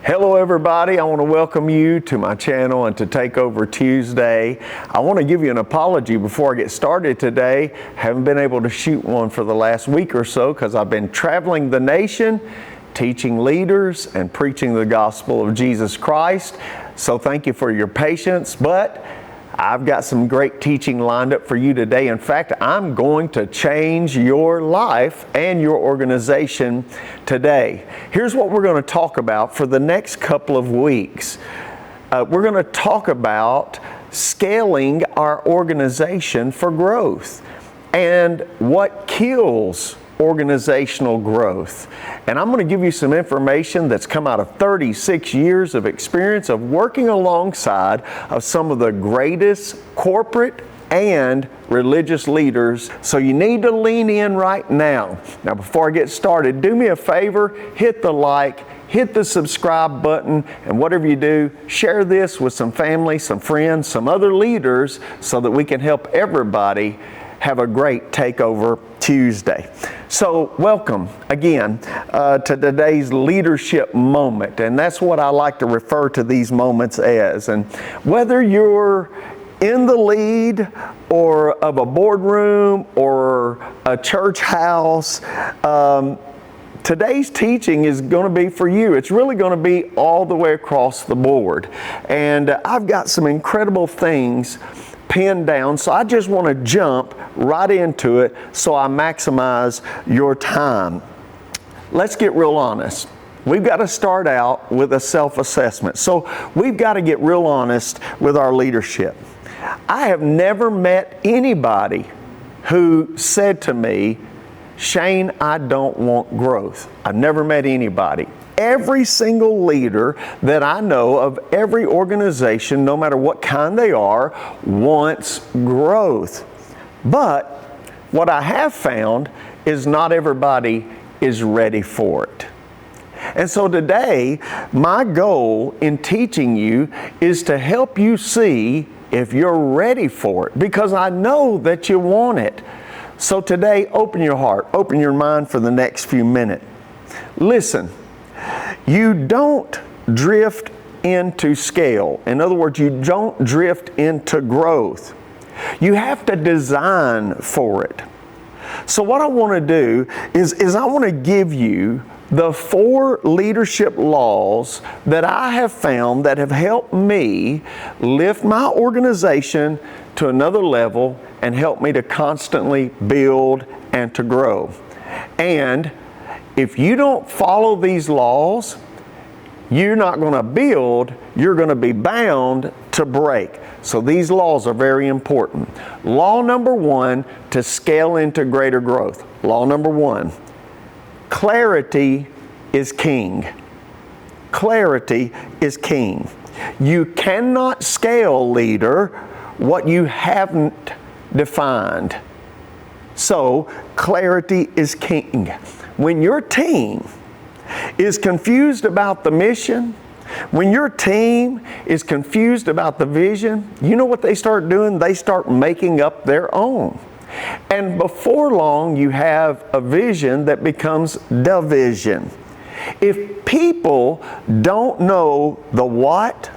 Hello everybody, I want to welcome you to my channel and to Takeover Tuesday. I want to give you an apology before I get started today. Haven't been able to shoot one for the last week or so because I've been traveling the nation, teaching leaders and preaching the gospel of Jesus Christ. So thank you for your patience, but I've got some great teaching lined up for you today. In fact, I'm going to change your life and your organization today. Here's what we're going to talk about for the next couple of weeks. We're going to talk about scaling our organization for growth and what kills organizational growth. And I'm going to give you some information that's come out of 36 years of experience of working alongside of some of the greatest corporate and religious leaders. So you need to lean in right now. Now, before I get started, do me a favor, hit the like, hit the subscribe button, and whatever you do, share this with some family, some friends, some other leaders so that we can help everybody have a great Takeover Tuesday. So welcome again to today's leadership moment, and that's what I like to refer to these moments as. And whether you're in the lead or of a boardroom or a church house, today's teaching is going to be for you. It's really going to be all the way across the board. And I've got some incredible things pinned down, so I just want to jump right into it so I maximize your time. Let's get real honest. We've got to start out with a self-assessment. So we've got to get real honest with our leadership. I have never met anybody who said to me, "Shane, I don't want growth." I've never met anybody. Every single leader that I know of every organization, no matter what kind they are, wants growth. But what I have found is not everybody is ready for it. And so today, my goal in teaching you is to help you see if you're ready for it, because I know that you want it. So today, open your heart, open your mind for the next few minutes. Listen. You don't drift into scale. In other words, you don't drift into growth. You have to design for it. So what I want to do is I want to give you the 4 leadership laws that I have found that have helped me lift my organization to another level and help me to constantly build and to grow. And if you don't follow these laws, you're not going to build, you're going to be bound to break. So these laws are very important. Law number 1, to scale into greater growth. Law number 1, clarity is king. Clarity is king. You cannot scale, leader, what you haven't defined. So clarity is king. When your team is confused about the mission, when your team is confused about the vision, you know what they start doing? They start making up their own. And before long, you have a vision that becomes division. If people don't know the what,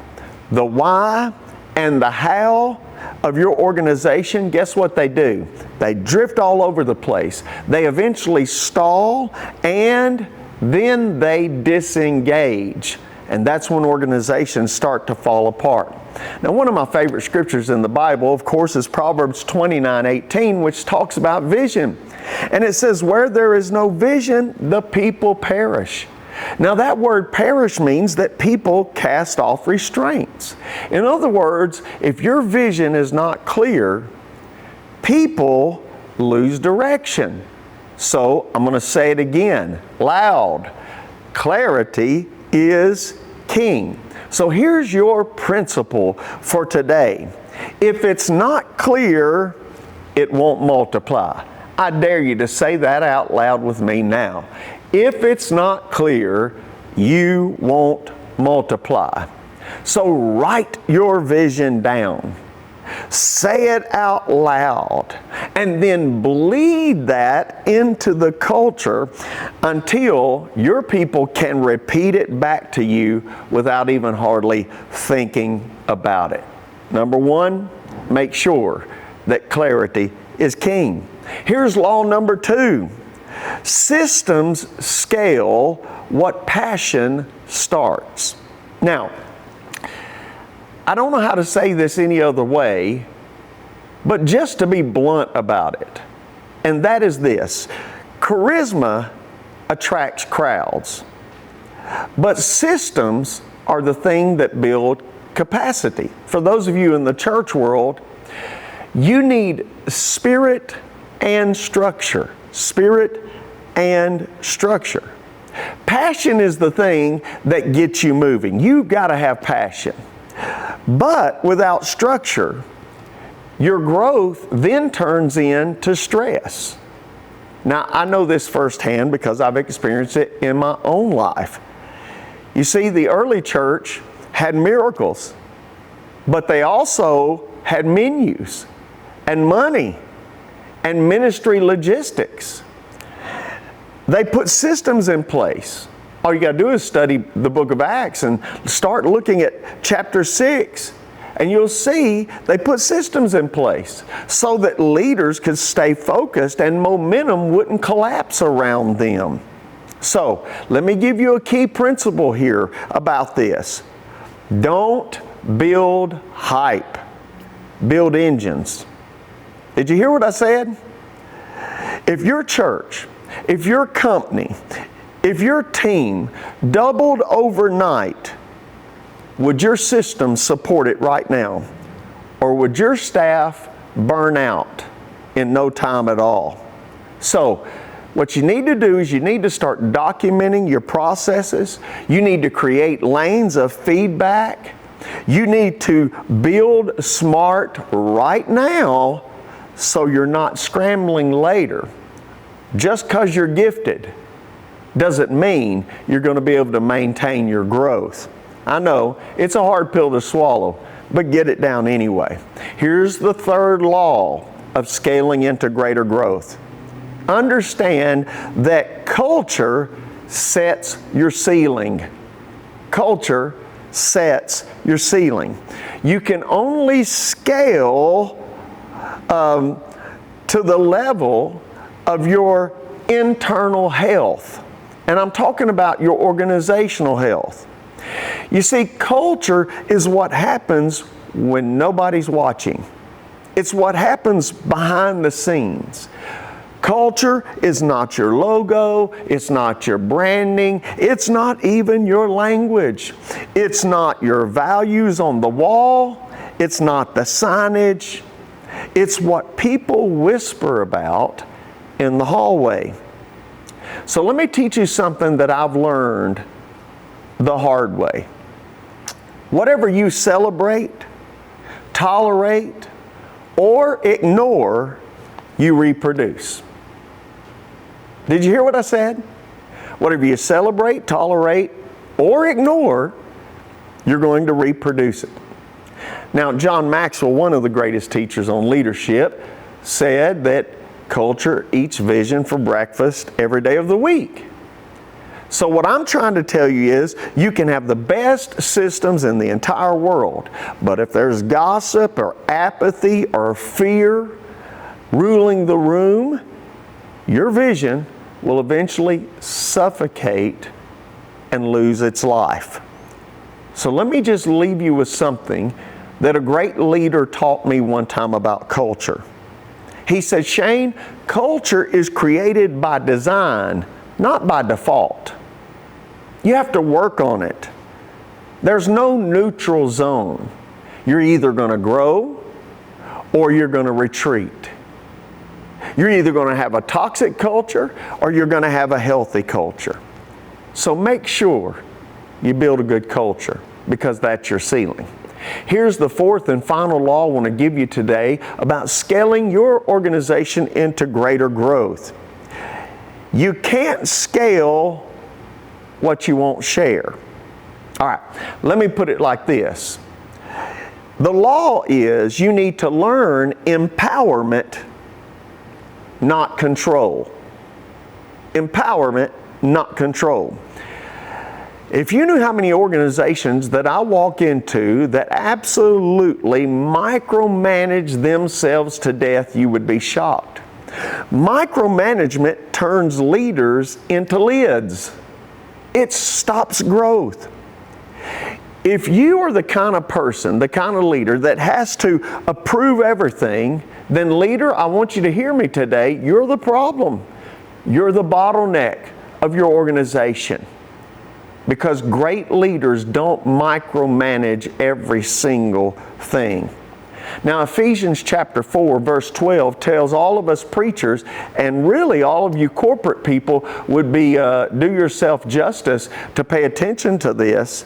the why, and the how of your organization, guess what they do? They drift all over the place. They eventually stall, and then they disengage. And that's when organizations start to fall apart. Now, one of my favorite scriptures in the Bible, of course, is Proverbs 29:18, which talks about vision. And it says, "Where there is no vision, the people perish." Now, that word perish means that people cast off restraints. In other words, if your vision is not clear, people lose direction. So I'm going to say it again, loud. Clarity is king. So here's your principle for today. If it's not clear, it won't multiply. I dare you to say that out loud with me now. If it's not clear, you won't multiply. So write your vision down. Say it out loud, and then bleed that into the culture until your people can repeat it back to you without even hardly thinking about it. Number one, make sure that clarity is king. Here's law number two. Systems scale what passion starts. Now, I don't know how to say this any other way, but just to be blunt about it, and that is this: charisma attracts crowds, but systems are the thing that build capacity. For those of you in the church world, you need spirit and structure. Spirit and structure. Passion is the thing that gets you moving. You've got to have passion. But without structure, your growth then turns into stress. Now, I know this firsthand because I've experienced it in my own life. You see, the early church had miracles, but they also had menus and money and ministry logistics. They put systems in place. All you got to do is study the book of Acts and start looking at chapter 6. And you'll see they put systems in place so that leaders could stay focused and momentum wouldn't collapse around them. So, let me give you a key principle here about this. Don't build hype. Build engines. Did you hear what I said? If your church, if your company, if your team doubled overnight, would your system support it right now? Or would your staff burn out in no time at all? So, what you need to do is you need to start documenting your processes. You need to create lanes of feedback. You need to build smart right now so you're not scrambling later. Just because you're gifted doesn't mean you're going to be able to maintain your growth. I know it's a hard pill to swallow, but get it down anyway. Here's the third law of scaling into greater growth. Understand that culture sets your ceiling. Culture sets your ceiling. You can only scale to the level of your internal health. And I'm talking about your organizational health. You see, culture is what happens when nobody's watching. It's what happens behind the scenes. Culture is not your logo, it's not your branding, it's not even your language. It's not your values on the wall, it's not the signage. It's what people whisper about in the hallway. So let me teach you something that I've learned the hard way. Whatever you celebrate, tolerate, or ignore, you reproduce. Did you hear what I said? Whatever you celebrate, tolerate, or ignore, you're going to reproduce it. Now, John Maxwell, one of the greatest teachers on leadership, said that culture eats vision for breakfast every day of the week. So what I'm trying to tell you is you can have the best systems in the entire world, but if there's gossip or apathy or fear ruling the room, your vision will eventually suffocate and lose its life. So let me just leave you with something that a great leader taught me one time about culture. He said, Shane, culture is created by design, not by default. You have to work on it. There's no neutral zone. You're either going to grow or you're going to retreat. You're either going to have a toxic culture or you're going to have a healthy culture. So make sure you build a good culture because that's your ceiling. Here's the fourth and final law I want to give you today about scaling your organization into greater growth. You can't scale what you won't share. All right, let me put it like this. The law is you need to learn empowerment, not control. Empowerment, not control. If you knew how many organizations that I walk into that absolutely micromanage themselves to death, you would be shocked. Micromanagement turns leaders into lids. It stops growth. If you are the kind of person, the kind of leader that has to approve everything, then leader, I want you to hear me today, you're the problem. You're the bottleneck of your organization. Because great leaders don't micromanage every single thing. Now, Ephesians chapter 4, verse 12 tells all of us preachers, and really all of you corporate people would be, do yourself justice to pay attention to this,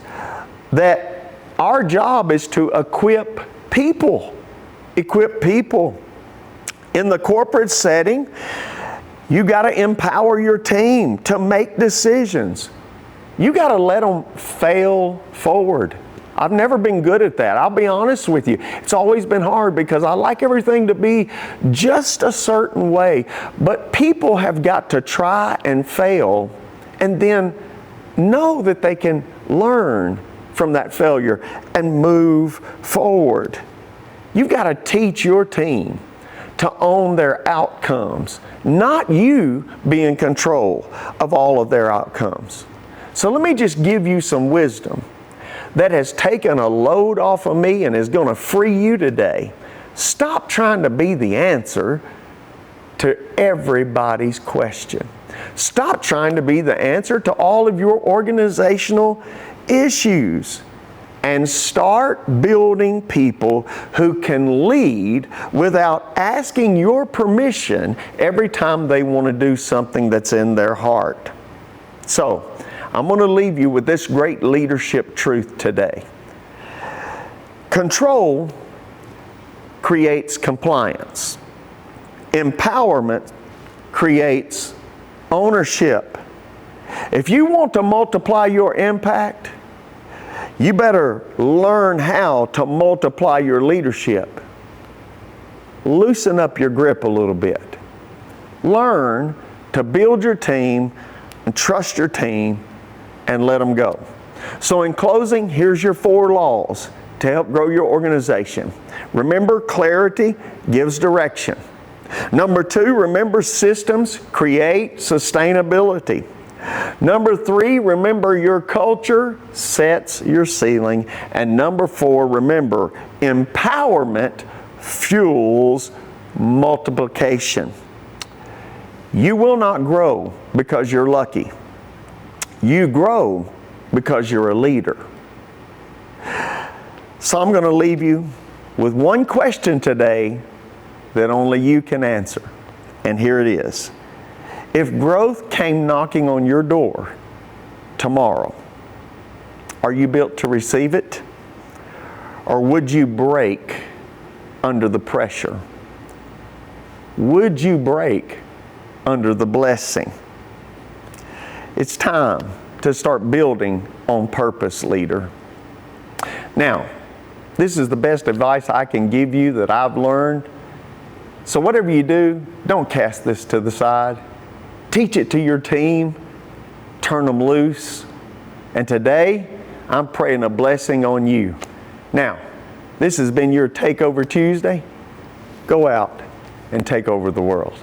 that our job is to equip people. Equip people. In the corporate setting, you got to empower your team to make decisions. You got to let them fail forward. I've never been good at that. I'll be honest with you. It's always been hard because I like everything to be just a certain way. But people have got to try and fail and then know that they can learn from that failure and move forward. You've got to teach your team to own their outcomes, not you be in control of all of their outcomes. So let me just give you some wisdom that has taken a load off of me and is going to free you today. Stop trying to be the answer to everybody's question. Stop trying to be the answer to all of your organizational issues. And start building people who can lead without asking your permission every time they want to do something that's in their heart. So, I'm going to leave you with this great leadership truth today. Control creates compliance. Empowerment creates ownership. If you want to multiply your impact, you better learn how to multiply your leadership. Loosen up your grip a little bit. Learn to build your team and trust your team and let them go. So in closing, here's your 4 laws to help grow your organization. Remember, clarity gives direction. Number 2, remember, systems create sustainability. Number 3, remember, your culture sets your ceiling. And number 4, remember, empowerment fuels multiplication. You will not grow because you're lucky. You grow because you're a leader. So I'm going to leave you with one question today that only you can answer. And here it is. If growth came knocking on your door tomorrow, are you built to receive it? Or would you break under the pressure? Would you break under the blessing? It's time to start building on purpose, leader. Now, this is the best advice I can give you that I've learned. So whatever you do, don't cast this to the side. Teach it to your team. Turn them loose. And today, I'm praying a blessing on you. Now, this has been your Takeover Tuesday. Go out and take over the world.